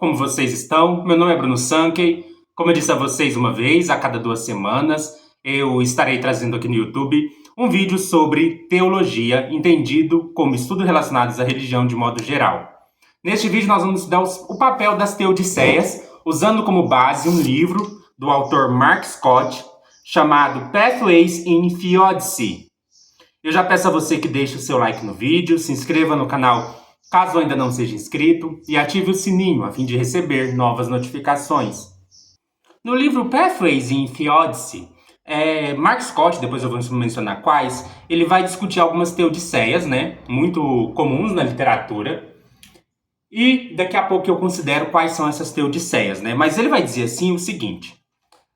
como vocês estão? Meu nome é Bruno Sankey. Como eu disse a vocês uma vez, a cada 2 semanas, eu estarei trazendo aqui no YouTube um vídeo sobre teologia, entendido como estudos relacionados à religião de modo geral. Neste vídeo nós vamos estudar o papel das teodiceias, usando como base um livro do autor Mark Scott, chamado Pathways in Theodicy. Eu já peço a você que deixe o seu like no vídeo, se inscreva no canal caso ainda não seja inscrito e ative o sininho a fim de receber novas notificações. No livro Pathways in Theodicy, Mark Scott, depois eu vou mencionar quais, ele vai discutir algumas teodiceias, muito comuns na literatura. E daqui a pouco eu considero quais são essas teodiceias, Mas ele vai dizer assim o seguinte: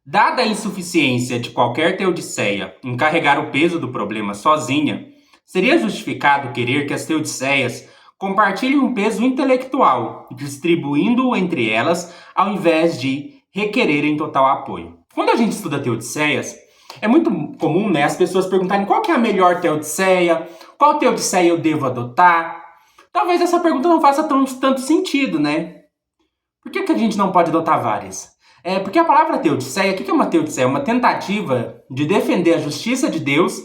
dada a insuficiência de qualquer teodiceia em carregar o peso do problema sozinha, seria justificado querer que as teodiceias compartilhem um peso intelectual, distribuindo-o entre elas, ao invés de requererem total apoio. Quando a gente estuda teodiceias, é muito comum, as pessoas perguntarem qual que é a melhor teodiceia, qual teodiceia eu devo adotar. Talvez essa pergunta não faça tanto sentido, Por que a gente não pode adotar várias? Porque a palavra teodiceia, o que é uma teodiceia? É uma tentativa de defender a justiça de Deus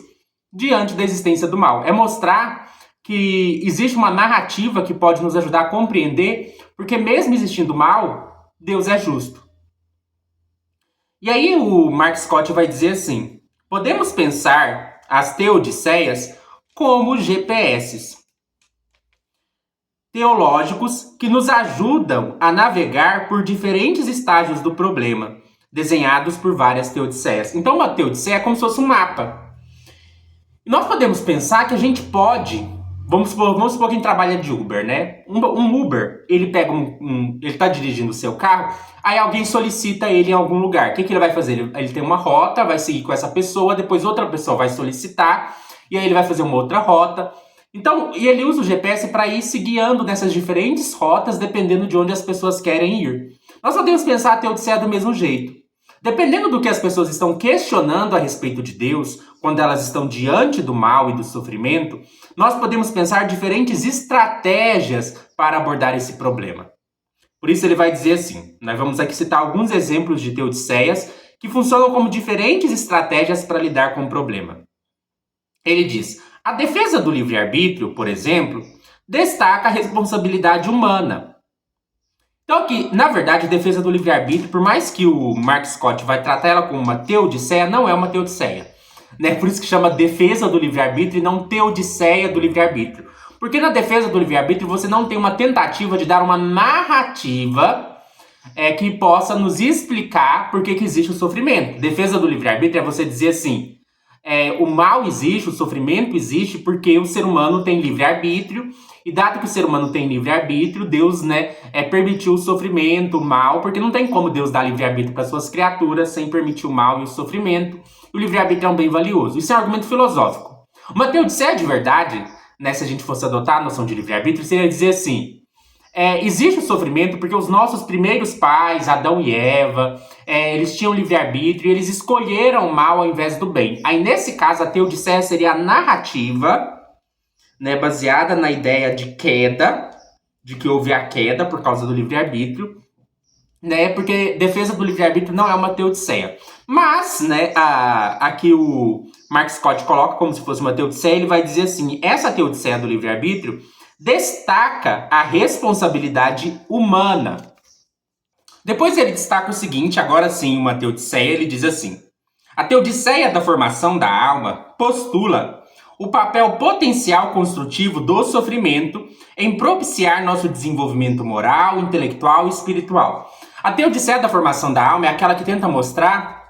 diante da existência do mal. É mostrar que existe uma narrativa que pode nos ajudar a compreender, porque mesmo existindo mal, Deus é justo. E aí o Mark Scott vai dizer assim: podemos pensar as teodiceias como GPS teológicos que nos ajudam a navegar por diferentes estágios do problema, desenhados por várias teodiceias. Então uma teodiceia é como se fosse um mapa. E nós podemos pensar que a gente pode... Vamos supor que a gente trabalha de Uber, Um Uber, ele pega ele está dirigindo o seu carro, aí alguém solicita ele em algum lugar. O que ele vai fazer? Ele tem uma rota, vai seguir com essa pessoa, depois outra pessoa vai solicitar, e aí ele vai fazer uma outra rota. Então, e ele usa o GPS para ir se guiando nessas diferentes rotas, dependendo de onde as pessoas querem ir. Nós podemos pensar a teodiceia do mesmo jeito. Dependendo do que as pessoas estão questionando a respeito de Deus, quando elas estão diante do mal e do sofrimento, nós podemos pensar diferentes estratégias para abordar esse problema. Por isso ele vai dizer assim, nós vamos aqui citar alguns exemplos de teodiceias que funcionam como diferentes estratégias para lidar com o problema. Ele diz: a defesa do livre-arbítrio, por exemplo, destaca a responsabilidade humana. Então aqui, na verdade, a defesa do livre-arbítrio, por mais que o Mark Scott vai tratar ela como uma teodiceia, não é uma teodiceia. Por isso que chama defesa do livre-arbítrio e não teodiceia do livre-arbítrio. Porque na defesa do livre-arbítrio você não tem uma tentativa de dar uma narrativa que possa nos explicar por que existe o sofrimento. Defesa do livre-arbítrio é você dizer assim: o mal existe, o sofrimento existe porque o ser humano tem livre-arbítrio, e dado que o ser humano tem livre-arbítrio, Deus permitiu o sofrimento, o mal, porque não tem como Deus dar livre-arbítrio para suas criaturas sem permitir o mal e o sofrimento. O livre-arbítrio é um bem valioso. Isso é um argumento filosófico. Uma teodiceia de verdade, se a gente fosse adotar a noção de livre-arbítrio, seria dizer assim: existe o sofrimento porque os nossos primeiros pais, Adão e Eva, eles tinham livre-arbítrio e eles escolheram o mal ao invés do bem. Aí, nesse caso, a teodiceia seria a narrativa, baseada na ideia de queda, de que houve a queda por causa do livre-arbítrio, porque defesa do livre-arbítrio não é uma teodiceia. Mas, aqui o Mark Scott coloca como se fosse uma teodiceia, ele vai dizer assim: essa teodiceia do livre-arbítrio destaca a responsabilidade humana. Depois ele destaca o seguinte, agora sim, uma teodiceia, ele diz assim: a teodiceia da formação da alma postula o papel potencial construtivo do sofrimento em propiciar nosso desenvolvimento moral, intelectual e espiritual. A teodiceia da formação da alma é aquela que tenta mostrar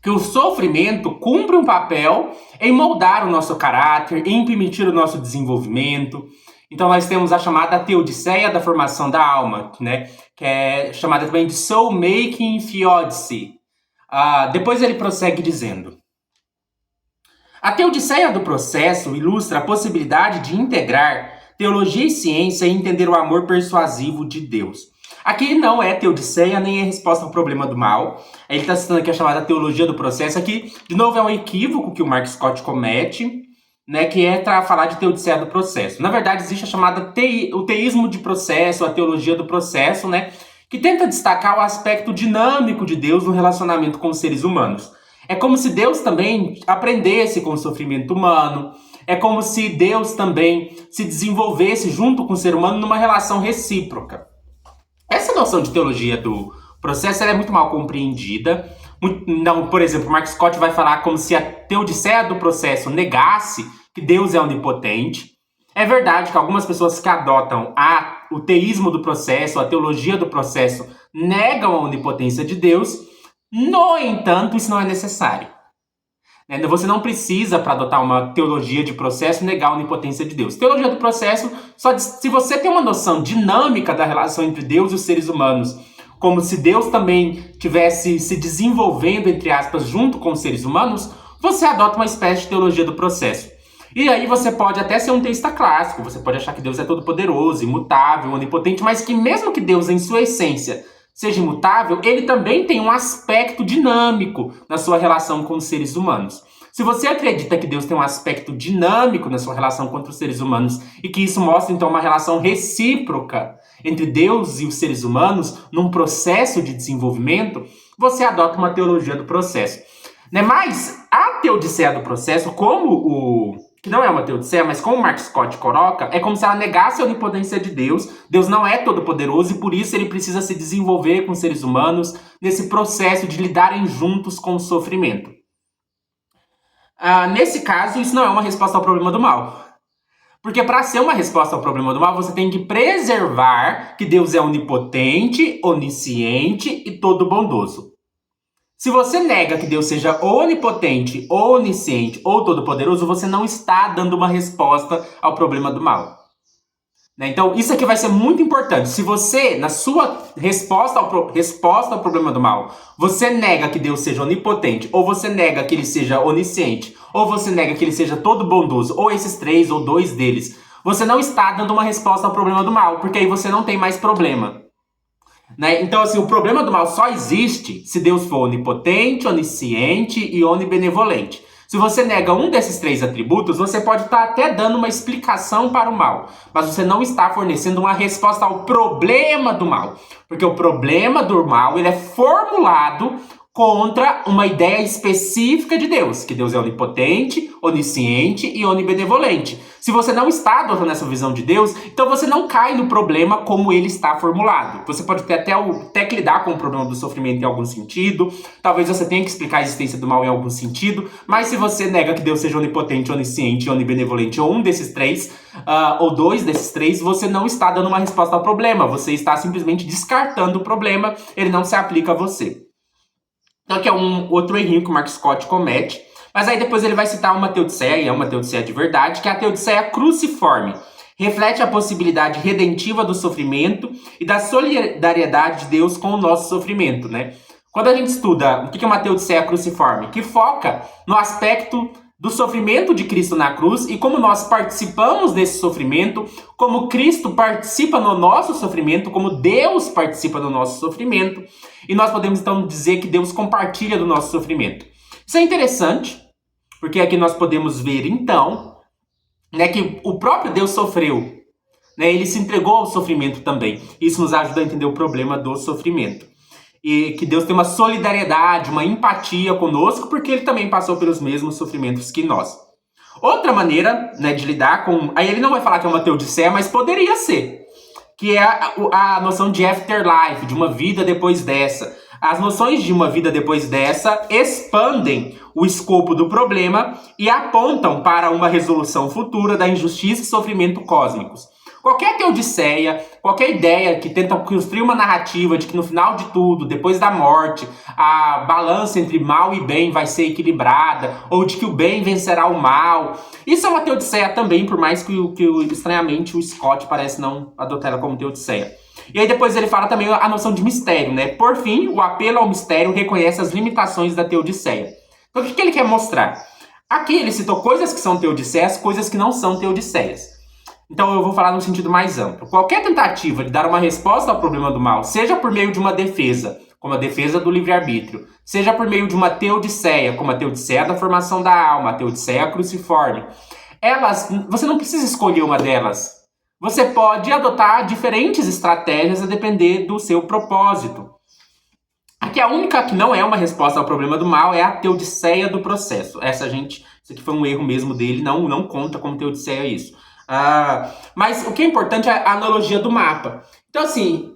que o sofrimento cumpre um papel em moldar o nosso caráter, em permitir o nosso desenvolvimento. Então nós temos a chamada teodiceia da formação da alma, que é chamada também de soul-making theodicy. Depois ele prossegue dizendo: a teodiceia do processo ilustra a possibilidade de integrar teologia e ciência e entender o amor persuasivo de Deus. Aqui não é teodiceia, nem é resposta ao problema do mal. Ele está citando aqui a chamada teologia do processo. Aqui, de novo, é um equívoco que o Mark Scott comete. né, que é para falar de teodiceia do processo. Na verdade, existe a chamada o teísmo de processo, a teologia do processo, né, que tenta destacar o aspecto dinâmico de Deus no relacionamento com os seres humanos. É como se Deus também aprendesse com o sofrimento humano, é como se Deus também se desenvolvesse junto com o ser humano numa relação recíproca. Essa noção de teologia do processo ela é muito mal compreendida. Não, por exemplo, Mark Scott vai falar como se a teodiceia do processo negasse que Deus é onipotente. É verdade que algumas pessoas que adotam o teísmo do processo, a teologia do processo, negam a onipotência de Deus. No entanto, isso não é necessário. Você não precisa, para adotar uma teologia de processo, negar a onipotência de Deus. Teologia do processo, se você tem uma noção dinâmica da relação entre Deus e os seres humanos, como se Deus também tivesse se desenvolvendo, entre aspas, junto com os seres humanos, você adota uma espécie de teologia do processo. E aí você pode até ser um teísta clássico, você pode achar que Deus é todo-poderoso, imutável, onipotente, mas que mesmo que Deus, em sua essência, seja imutável, ele também tem um aspecto dinâmico na sua relação com os seres humanos. Se você acredita que Deus tem um aspecto dinâmico na sua relação com os seres humanos e que isso mostra, então, uma relação recíproca entre Deus e os seres humanos num processo de desenvolvimento, você adota uma teologia do processo. Mas a teodiceia do processo, que não é uma teodiceia, mas como o Mark Scott coloca, é como se ela negasse a onipotência de Deus. Deus não é todo-poderoso e por isso ele precisa se desenvolver com os seres humanos nesse processo de lidarem juntos com o sofrimento. Nesse caso, isso não é uma resposta ao problema do mal. Porque para ser uma resposta ao problema do mal, você tem que preservar que Deus é onipotente, onisciente e todo bondoso. Se você nega que Deus seja onipotente, onisciente ou todo-poderoso, você não está dando uma resposta ao problema do mal. Então, isso aqui vai ser muito importante. Se você, na sua resposta ao problema do mal, você nega que Deus seja onipotente, ou você nega que ele seja onisciente, ou você nega que ele seja todo bondoso, ou esses três ou dois deles, você não está dando uma resposta ao problema do mal, porque aí você não tem mais problema. Então, assim, o problema do mal só existe se Deus for onipotente, onisciente e onibenevolente. Se você nega um desses três atributos, você pode estar até dando uma explicação para o mal, mas você não está fornecendo uma resposta ao problema do mal. Porque o problema do mal ele é formulado contra uma ideia específica de Deus, que Deus é onipotente, onisciente e onibenevolente. Se você não está adotando essa visão de Deus, então você não cai no problema como ele está formulado. Você pode ter até que lidar com o problema do sofrimento em algum sentido, talvez você tenha que explicar a existência do mal em algum sentido, mas se você nega que Deus seja onipotente, onisciente e onibenevolente, ou um desses três, ou dois desses três, você não está dando uma resposta ao problema, você está simplesmente descartando o problema, ele não se aplica a você. Então, aqui é um outro errinho que o Mark Scott comete. Mas aí depois ele vai citar uma teodiceia, e é uma teodiceia de verdade, que é a teodiceia cruciforme. Reflete a possibilidade redentiva do sofrimento e da solidariedade de Deus com o nosso sofrimento, Quando a gente estuda o que é uma teodiceia cruciforme, que foca no aspecto do sofrimento de Cristo na cruz e como nós participamos desse sofrimento, como Cristo participa no nosso sofrimento, como Deus participa do nosso sofrimento, e nós podemos então dizer que Deus compartilha do nosso sofrimento. Isso é interessante, porque aqui nós podemos ver então, que o próprio Deus sofreu, ele se entregou ao sofrimento também. Isso nos ajuda a entender o problema do sofrimento. E que Deus tem uma solidariedade, uma empatia conosco, porque ele também passou pelos mesmos sofrimentos que nós. Outra maneira de lidar com... Aí ele não vai falar que é uma teodiceia, mas poderia ser. Que é a noção de afterlife, de uma vida depois dessa. As noções de uma vida depois dessa expandem o escopo do problema e apontam para uma resolução futura da injustiça e sofrimento cósmicos. Qualquer teodiceia, qualquer ideia que tenta construir uma narrativa de que no final de tudo, depois da morte, a balança entre mal e bem vai ser equilibrada, ou de que o bem vencerá o mal. Isso é uma teodiceia também, por mais que estranhamente o Scott parece não adotar ela como teodiceia. E aí depois ele fala também a noção de mistério, Por fim, o apelo ao mistério reconhece as limitações da teodiceia. Então o que ele quer mostrar? Aqui ele citou coisas que são teodiceias, coisas que não são teodiceias. Então eu vou falar no sentido mais amplo. Qualquer tentativa de dar uma resposta ao problema do mal, seja por meio de uma defesa, como a defesa do livre-arbítrio, seja por meio de uma teodiceia, como a teodiceia da formação da alma, a teodiceia cruciforme, você não precisa escolher uma delas. Você pode adotar diferentes estratégias a depender do seu propósito. Aqui a única que não é uma resposta ao problema do mal é a teodiceia do processo. Isso aqui foi um erro mesmo dele, não conta como teodiceia isso. Mas o que é importante é a analogia do mapa. Então assim,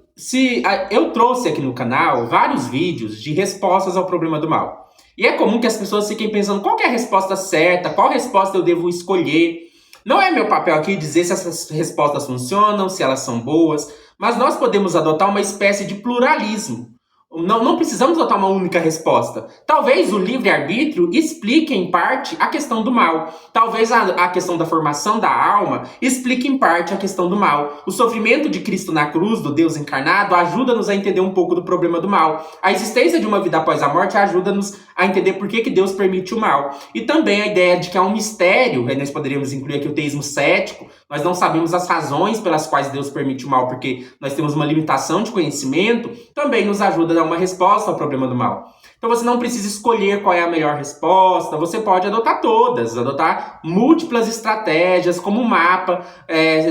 eu trouxe aqui no canal vários vídeos de respostas ao problema do mal. E é comum que as pessoas fiquem pensando qual que é a resposta certa, qual resposta eu devo escolher. Não é meu papel aqui dizer se essas respostas funcionam, se elas são boas, mas nós podemos adotar uma espécie de pluralismo. Não precisamos adotar uma única resposta. Talvez o livre-arbítrio explique, em parte, a questão do mal. Talvez a questão da formação da alma explique, em parte, a questão do mal. O sofrimento de Cristo na cruz, do Deus encarnado, ajuda-nos a entender um pouco do problema do mal. A existência de uma vida após a morte ajuda-nos a entender por que Deus permite o mal. E também a ideia de que há um mistério, nós poderíamos incluir aqui o teísmo cético, nós não sabemos as razões pelas quais Deus permite o mal, porque nós temos uma limitação de conhecimento, também nos ajuda a dar uma resposta ao problema do mal. Então você não precisa escolher qual é a melhor resposta, você pode adotar todas, adotar múltiplas estratégias, como um mapa,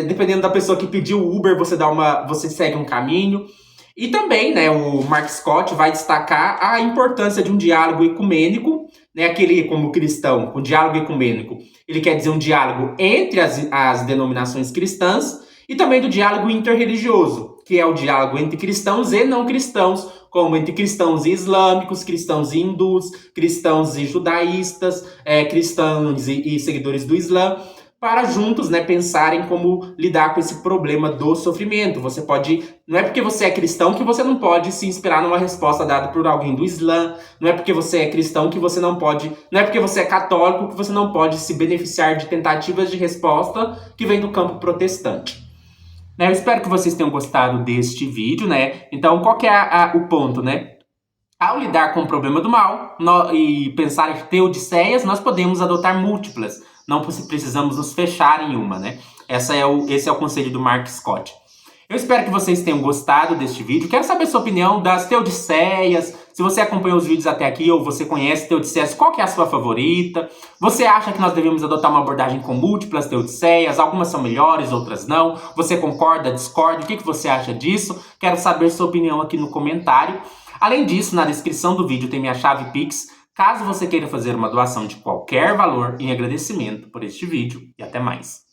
dependendo da pessoa que pediu o Uber, você segue um caminho. E também, né, o Mark Scott vai destacar a importância de um diálogo ecumênico, né, aquele como cristão, o diálogo ecumênico, ele quer dizer um diálogo entre as denominações cristãs e também do diálogo interreligioso, que é o diálogo entre cristãos e não cristãos, como entre cristãos e islâmicos, cristãos e hindus, cristãos e judaístas, cristãos e seguidores do Islã, para juntos, né, pensarem como lidar com esse problema do sofrimento. Não é porque você é cristão que você não pode se inspirar numa resposta dada por alguém do Islã, não é porque você é cristão que você não pode, não é porque você é católico que você não pode se beneficiar de tentativas de resposta que vem do campo protestante. Eu espero que vocês tenham gostado deste vídeo, né? Então, qual que é o ponto, né? Ao lidar com o problema do mal e pensar em teodiceias, nós podemos adotar múltiplas. Não precisamos nos fechar em uma, né? Esse é o conselho do Mark Scott. Eu espero que vocês tenham gostado deste vídeo. Quero saber a sua opinião das teodiceias. Se você acompanhou os vídeos até aqui ou você conhece teodiceias, qual que é a sua favorita? Você acha que nós devemos adotar uma abordagem com múltiplas teodiceias? Algumas são melhores, outras não. Você concorda, discorda? O que você acha disso? Quero saber sua opinião aqui no comentário. Além disso, na descrição do vídeo tem minha chave Pix, caso você queira fazer uma doação de qualquer valor em agradecimento por este vídeo. E até mais.